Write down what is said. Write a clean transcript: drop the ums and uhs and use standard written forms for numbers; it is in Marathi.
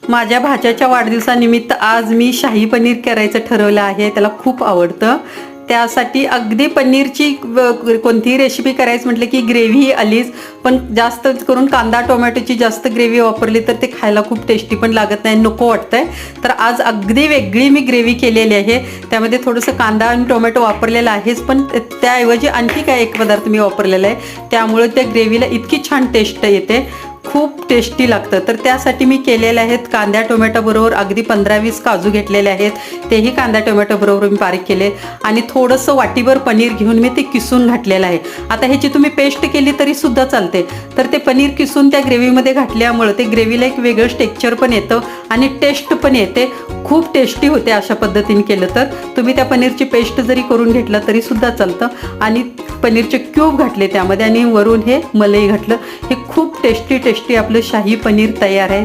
माझ्या भाच्याच्या वाढदिवसानिमित्त आज मी शाही पनीर करायचं ठरवलं आहे. त्याला खूप आवडतं. त्यासाठी अगदी पनीरची कोणतीही रेसिपी करायचं म्हटलं की ग्रेव्ही आलीच, पण जास्त करून कांदा टोमॅटोची जास्त ग्रेव्ही वापरली तर ते खायला खूप टेस्टी पण लागत नाही, नको वाटतंय. तर आज अगदी वेगळी मी ग्रेव्ही केलेली आहे. त्यामध्ये थोडंसं कांदा आणि टोमॅटो वापरलेला आहेच, पण त्याऐवजी आणखी काय एक पदार्थ मी वापरलेला आहे. त्यामुळे त्या ग्रेव्हीला इतकी छान टेस्ट येते, खूप टेस्टी लागतं. तर त्यासाठी मी केलेले आहेत कांद्या टोमॅटो बरोबर अगदी 15-20 काजू घेतलेले आहेत, तेही कांदा टोमॅटो बरोबर मी बारीक केले आणि थोडंसं वाटीभर पनीर घेऊन मी ते किसून घातलेलं आहे. आता ह्याची तुम्ही पेस्ट केली तरी सुद्धा चालते. तर ते पनीर किसून त्या ग्रेव्हीमध्ये घातल्यामुळं ते ग्रेव्हीला एक वेगळं टेक्स्चर पण येतं आणि टेस्ट पण येते, खूप टेस्टी होते. अशा पद्धतीने केलं तर तुम्ही त्या पनीरची पेस्ट जरी करून घेतलं तरी सुद्धा चालतं. आणि पनीरचे क्यूब घातले त्यामध्ये आणि वरून हे मलई घातलं. हे खूप टेस्टी आपलं शाही पनीर तयार आहे.